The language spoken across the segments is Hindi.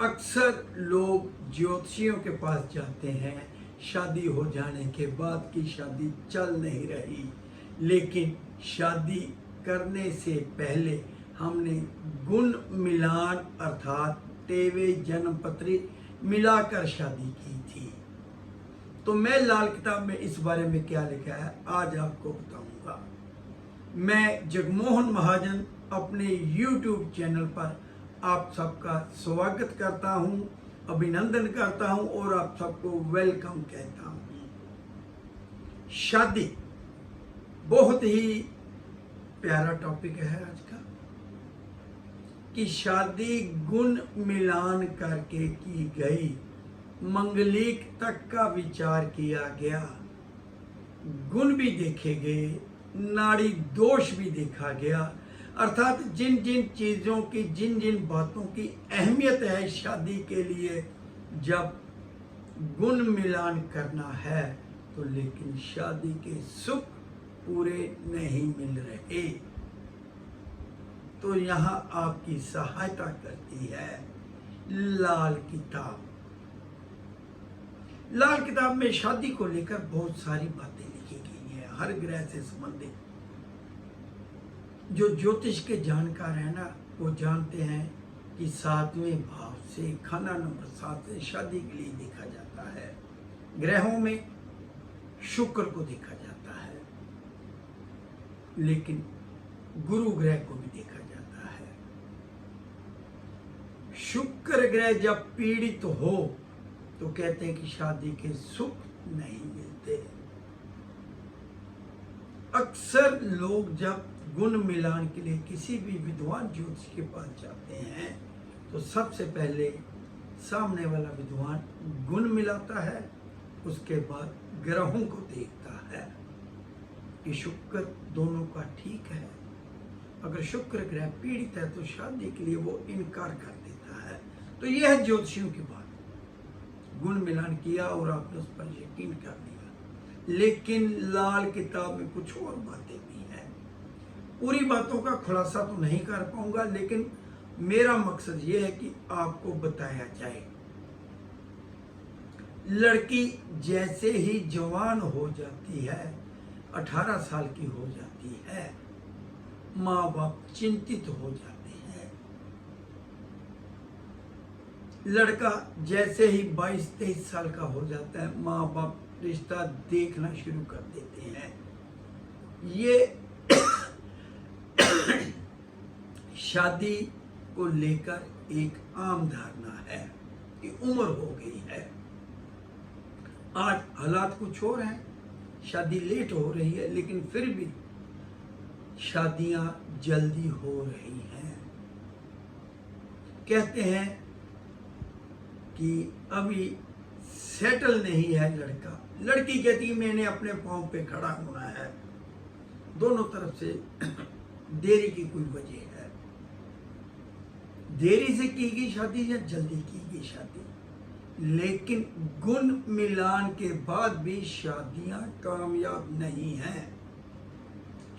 अक्सर लोग ज्योतिषियों के पास जाते हैं शादी हो जाने के बाद की शादी चल नहीं रही, लेकिन शादी करने से पहले हमने गुण मिलान अर्थात टेवे जन्मपत्री मिलाकर शादी की थी। तो मैं लाल किताब में इस बारे में क्या लिखा है आज आपको बताऊंगा। मैं जगमोहन महाजन अपने YouTube चैनल पर आप सबका स्वागत करता हूं, अभिनंदन करता हूं और आप सबको वेलकम कहता हूं। शादी बहुत ही प्यारा टॉपिक है आज का कि शादी गुण मिलान करके की गई, मंगलिक तक का विचार किया गया, गुण भी देखे गए, नाड़ी दोष भी देखा गया, अर्थात जिन जिन चीज़ों की जिन जिन बातों की अहमियत है शादी के लिए, जब गुण मिलान करना है तो लेकिन शादी के सुख पूरे नहीं मिल रहे। तो यहाँ आपकी सहायता करती है लाल किताब। लाल किताब में शादी को लेकर बहुत सारी बातें लिखी गई हैं, हर ग्रह से संबंधित। जो ज्योतिष के जानकार हैं ना, वो जानते हैं कि 7वें भाव से खाना नंबर 7 से शादी के लिए देखा जाता है। ग्रहों में शुक्र को देखा जाता है, लेकिन गुरु ग्रह को भी देखा जाता है। शुक्र ग्रह जब पीड़ित हो तो कहते हैं कि शादी के सुख नहीं मिलते। अक्सर लोग जब गुण मिलान के लिए किसी भी विद्वान ज्योतिष के पास जाते हैं तो सबसे पहले सामने वाला विद्वान गुण मिलाता है, उसके बाद ग्रहों को देखता है कि शुक्र दोनों का ठीक है। अगर शुक्र ग्रह पीड़ित है तो शादी के लिए वो इनकार कर देता है। तो यह है ज्योतिषियों की बात, गुण मिलान किया और आपने उस पर यकीन कर लिया। लेकिन लाल किताब में कुछ और बातें भी हैं। पूरी बातों का खुलासा तो नहीं कर पाऊंगा, लेकिन मेरा मकसद यह है कि आपको बताया जाए। लड़की जैसे ही जवान हो जाती है, 18 साल की हो जाती है, माँ बाप चिंतित हो जाते हैं। लड़का जैसे ही 22-23 साल का हो जाता है, माँ बाप रिश्ता देखना शुरू कर देते हैं। ये शादी को लेकर एक आम धारणा है कि उम्र हो गई है। आज हालात कुछ और हैं, शादी लेट हो रही है, लेकिन फिर भी शादियां जल्दी हो रही हैं। कहते हैं कि अभी सेटल नहीं है लड़का, लड़की कहती है मैंने अपने पांव पे खड़ा होना है। दोनों तरफ से देरी की कोई वजह है। देरी से की गई शादी या जल्दी की गई शादी, लेकिन गुण मिलान के बाद भी शादियां कामयाब नहीं हैं।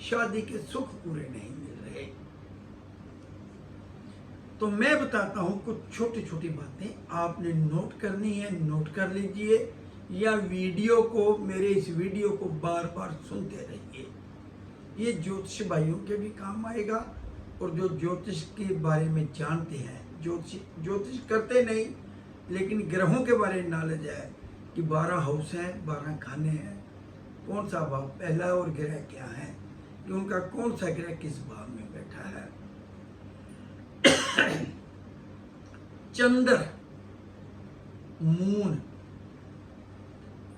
शादी के सुख पूरे नहीं मिल रहे। तो मैं बताता हूं कुछ छोटी छोटी बातें, आपने नोट करनी है, नोट कर लीजिए, या वीडियो को, मेरे इस वीडियो को बार बार सुनते रहिए। ये ज्योतिष भाइयों के भी काम आएगा, और जो ज्योतिष के बारे में जानते हैं, ज्योतिष करते नहीं लेकिन ग्रहों के बारे में नॉलेज है कि 12 हाउस हैं, 12 खाने हैं, कौन सा भाव पहला और ग्रह क्या है, कि उनका कौन सा ग्रह किस भाव में बैठा है। चंद्र मून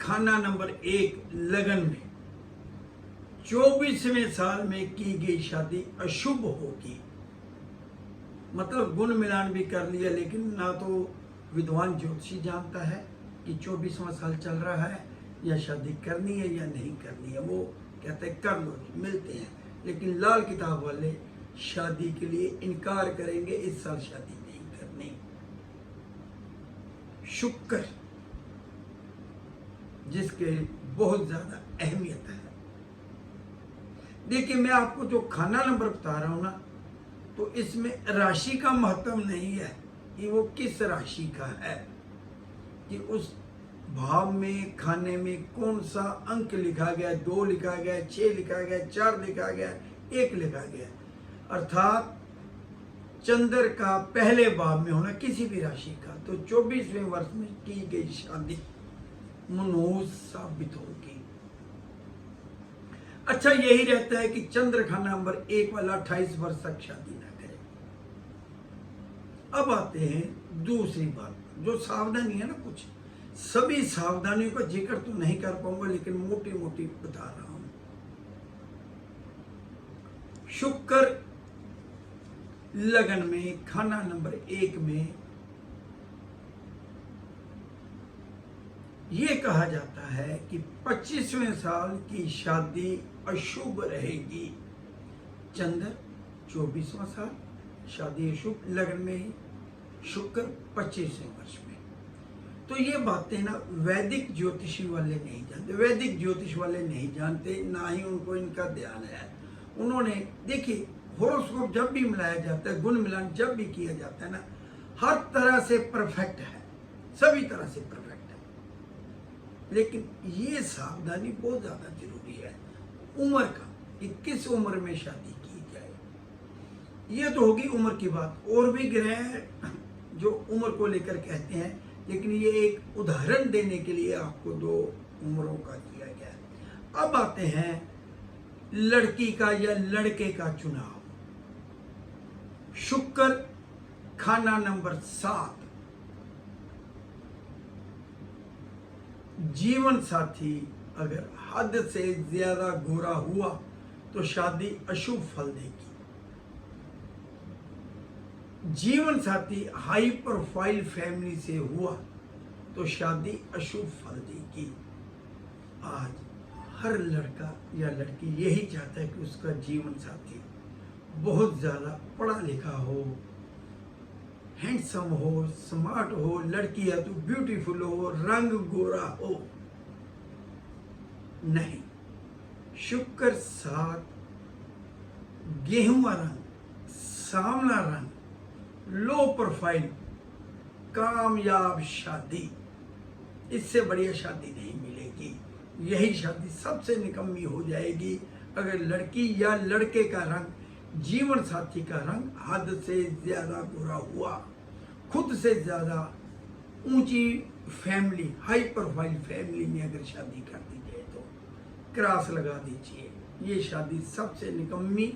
खाना नंबर 1 लगन में 24वें साल में की गई शादी अशुभ होगी। मतलब गुण मिलान भी कर लिया, लेकिन ना तो विद्वान ज्योतिषी जानता है कि 24वां साल चल रहा है या शादी करनी है या नहीं करनी है। वो कहते हैं कर लो, मिलते हैं। लेकिन लाल किताब वाले शादी के लिए इनकार करेंगे, इस साल शादी नहीं करनी। शुक्र जिसके बहुत ज्यादा अहमियत है। देखिए, मैं आपको जो खाना नंबर बता रहा हूं ना, तो इसमें राशि का महत्व नहीं है, कि वो किस राशि का है, कि उस भाव में खाने में कौन सा अंक लिखा गया, 2 लिखा गया, 6 लिखा गया, 4 लिखा गया, 1 लिखा गया। अर्थात चंद्र का पहले भाव में होना किसी भी राशि का, तो 24वें वर्ष में की गई शादी मनहूस साबित होगी। अच्छा, यही रहता है कि चंद्र का नंबर 1 वाला 28 वर्ष तक शादी ना करे। अब आते हैं दूसरी बात, जो सावधानी है ना, कुछ सभी सावधानियों का जिक्र तो नहीं कर पाऊंगा, लेकिन मोटी मोटी बता रहा हूं। शुक्र लगन में खाना नंबर 1 में ये कहा जाता है कि 25वें साल की शादी अशुभ रहेगी। चंद्र 24वां साल, शादी अशुभ, लगन में ही शुक्र 25वें वर्ष में। तो ये बातें ना वैदिक ज्योतिषी वाले नहीं जानते, वैदिक ज्योतिष वाले नहीं जानते, ना ही उनको इनका ध्यान है। उन्होंने देखिए, होरोस्कोप जब भी मिलाया जाता है, गुण मिलान जब भी किया जाता है ना, हर तरह से परफेक्ट है, सभी तरह से परफेक्ट है, लेकिन ये सावधानी बहुत ज्यादा जरूरी है उम्र का, कि किस उम्र में शादी की जाए। ये तो होगी उम्र की बात, और भी ग्रह जो उम्र को लेकर कहते हैं, लेकिन ये एक उदाहरण देने के लिए आपको 2 उम्रों का किया गया है। अब आते हैं लड़की का या लड़के का चुनाव। शुक्र खाना नंबर 7, जीवन साथी अगर हद से ज्यादा गोरा हुआ तो शादी अशुभ फल देगी। जीवन साथी हाई प्रोफाइल फैमिली से हुआ तो शादी अशुभ फल देगी। आज हर लड़का या लड़की यही चाहता है कि उसका जीवन साथी बहुत ज्यादा पढ़ा लिखा हो, हैंडसम हो, स्मार्ट हो, लड़की है तो ब्यूटीफुल हो, रंग गोरा हो। नहीं, शुक्र 7 गेहुआ रंग, सांवला रंग, लो प्रोफाइल, कामयाब शादी, इससे बढ़िया शादी नहीं मिलेगी। यही शादी सबसे निकम्मी हो जाएगी अगर लड़की या लड़के का रंग, जीवन साथी का रंग हद से ज्यादा गोरा हुआ, खुद से ज्यादा ऊंची फैमिली, हाई प्रोफाइल फैमिली में अगर शादी कर दी जाए तो क्रॉस लगा दीजिए, ये शादी सबसे निकम्मी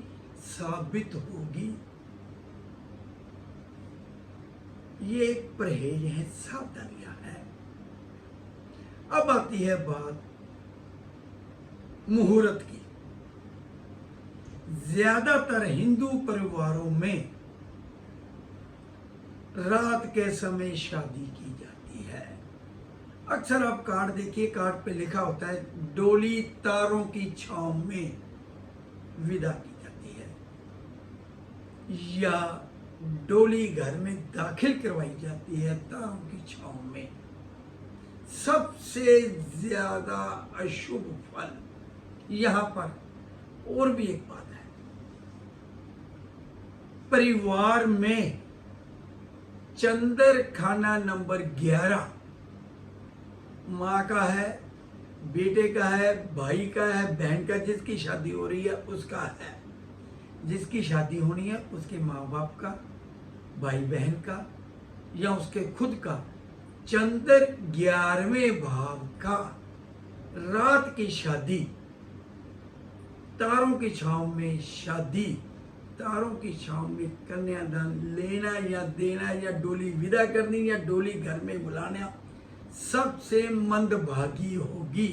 साबित होगी। ये एक परहेज है, सावधानियां हैं। अब आती है बात मुहूर्त की। ज्यादातर हिंदू परिवारों में रात के समय शादी की जाती है। अक्सर आप कार्ड देखिए, कार्ड पे लिखा होता है डोली तारों की छांव में विदा की जाती है, या डोली घर में दाखिल करवाई जाती है तारों की छांव में। सबसे ज्यादा अशुभ फल यहां पर। और भी एक बात है, परिवार में चंद्र खाना नंबर 11 माँ का है, बेटे का है, भाई का है, बहन का, जिसकी शादी हो रही है उसका है, जिसकी शादी होनी है उसके माँ बाप का, भाई बहन का, या उसके खुद का। चंद्र 11वें भाव का रात की शादी, तारों की छांव में शादी, तारों की छांव में कन्यादान लेना या देना, या डोली विदा करनी, या डोली घर में बुलाना, सबसे मंदभागी होगी,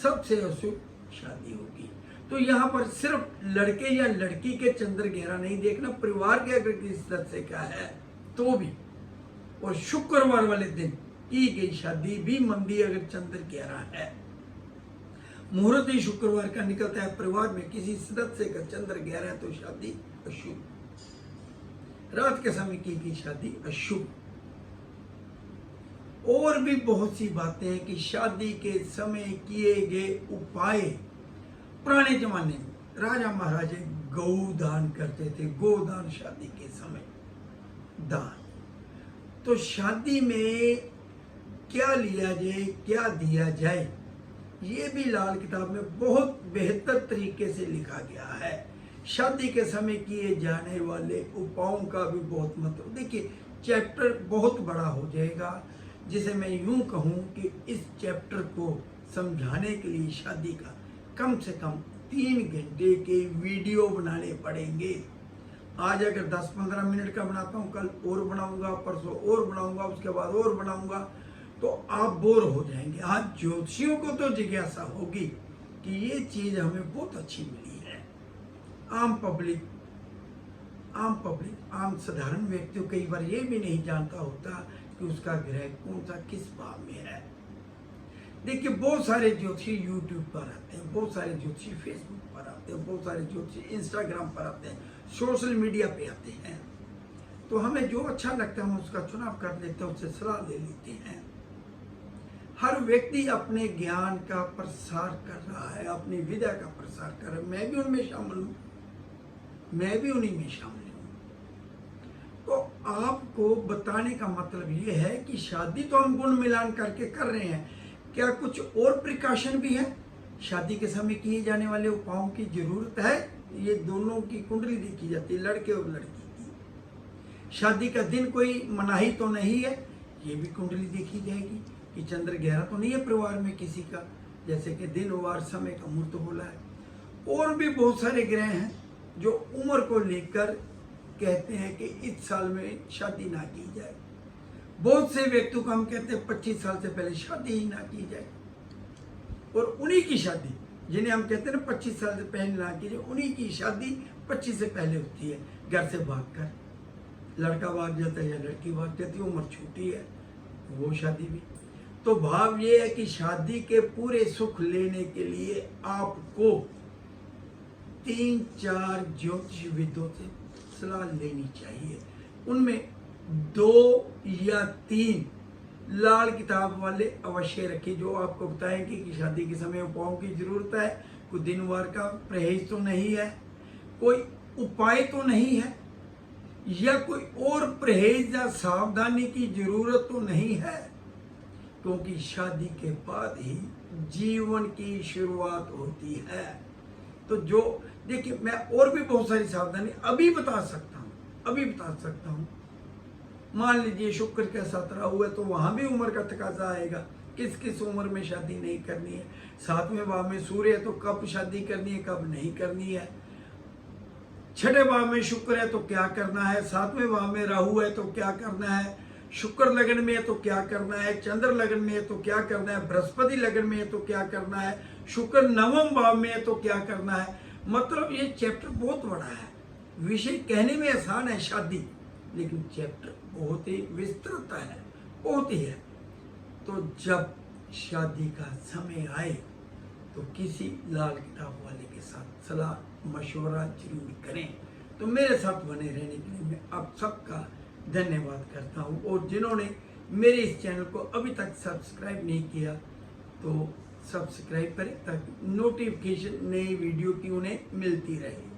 सबसे अशुभ शादी होगी। तो यहाँ पर सिर्फ लड़के या लड़की के चंद्र 11 नहीं देखना, परिवार के अगर किसी सदस्य का है तो भी, और शुक्रवार वाले दिन की गई शादी भी मंदी अगर चंद्र 11 है। मुहूर्त ही शुक्रवार का निकलता है, परिवार में किसी सदस्य का चंद्र 11 है तो शादी अशुभ, रात के समय की गई शादी अशुभ। और भी बहुत सी बातें हैं कि शादी के समय किए गए उपाय। पुराने जमाने में राजा महाराजे गौ दान करते थे, गोदान शादी के समय। दान। तो शादी में क्या लिया जाए, क्या दिया जाए, ये भी लाल किताब में बहुत बेहतर तरीके से लिखा गया है। शादी के समय किए जाने वाले उपायों का भी बहुत महत्व। देखिए, चैप्टर बहुत बड़ा हो जाएगा, जिसे मैं यूं कहूं कि इस चैप्टर को समझाने के लिए शादी का कम से कम 3 घंटे के वीडियो बनाने पड़ेंगे। आज अगर 10-15 मिनट का बनाता हूँ, कल और बनाऊंगा, परसों और बनाऊंगा, उसके बाद और बनाऊंगा, तो आप बोर हो जाएंगे। आज ज्योतिषियों को तो जिज्ञासा होगी कि ये चीज हमें बहुत अच्छी मिली है। आम पब्लिक, आम साधारण व्यक्ति कई बार ये भी नहीं जानता होता कि उसका ग्रह कौन सा किस भाव में है। देखिए, बहुत सारे ज्योतिषी यूट्यूब पर आते हैं, बहुत सारे ज्योतिषी फेसबुक पर आते हैं, बहुत सारे ज्योतिषी इंस्टाग्राम पर आते हैं, सोशल मीडिया पे आते हैं। तो हमें जो अच्छा लगता है हम उसका चुनाव कर लेते हैं, उससे सलाह ले लेते हैं। हर व्यक्ति अपने ज्ञान का प्रसार कर रहा है, अपनी विद्या का प्रसार कर रहा है। मैं भी उनमें शामिल हूँ, मैं भी उन्हीं में शामिल हूँ। तो आपको बताने का मतलब ये है कि शादी तो हम गुण मिलान करके कर रहे हैं, क्या कुछ और प्रिकॉशन भी है? शादी के समय किए जाने वाले उपायों की जरूरत है। ये दोनों की कुंडली देखी जाती है, लड़के और लड़की की। शादी का दिन कोई मनाही तो नहीं है, ये भी कुंडली देखी जाएगी कि चंद्र गहरा तो नहीं है परिवार में किसी का, जैसे कि दिन वार समय का मुहूर्त बोला है। और भी बहुत सारे ग्रह हैं जो उम्र को लेकर कहते हैं कि इस साल में शादी ना की जाए। बहुत से व्यक्तियों को हम कहते हैं 25 साल से पहले शादी ही ना की जाए, और उन्हीं की शादी, जिन्हें हम कहते हैं ना 25 साल से पहले ना की जाए, उन्हीं की शादी 25 से पहले होती है। घर से भागकर लड़का भाग जाता है या लड़की भाग जाती है, उम्र छोटी है, वो शादी भी। तो भाव ये है कि शादी के पूरे सुख लेने के लिए आपको 3-4 ज्योतिष विदों से सलाह लेनी चाहिए। उनमें 2 या 3 लाल किताब वाले अवश्य रखिए, जो आपको बताएंगे कि शादी के समय उपायों की जरूरत है। कोई दिन वार का परहेज तो नहीं है, कोई उपाय तो नहीं है, या कोई और परहेज या सावधानी की जरूरत तो नहीं है, क्योंकि शादी के बाद ही जीवन की शुरुआत होती है। तो जो देखिए, मैं और भी बहुत सारी सावधानी अभी बता सकता हूँ। मान लीजिए शुक्र का 17 हुआ तो वहां भी उम्र का तकाजा आएगा, किस किस उम्र में शादी नहीं करनी है। 7वें भाव में सूर्य है तो कब शादी करनी है, कब नहीं करनी है। 6ठे भाव में शुक्र है तो क्या करना है, 7वें भाव में राहु है तो क्या करना है, शुक्र लगन में है तो क्या करना है, चंद्र लगन में है तो क्या करना है, बृहस्पति लगन में है तो क्या करना है, शुक्र 9वें भाव में है तो क्या करना है। मतलब ये चैप्टर बहुत बड़ा है। विषय कहने में आसान है शादी, लेकिन चैप्टर बहुत ही विस्तृत है, बहुत ही है। तो जब शादी का समय आए तो किसी लाल किताब वाले के साथ सलाह मशवरा जरूर करें। तो मेरे साथ बने रहने के लिए मैं आप सबका धन्यवाद करता हूँ, और जिन्होंने मेरे इस चैनल को अभी तक सब्सक्राइब नहीं किया तो सब्सक्राइब करें, ताकि नोटिफिकेशन नई वीडियो की उन्हें मिलती रहे।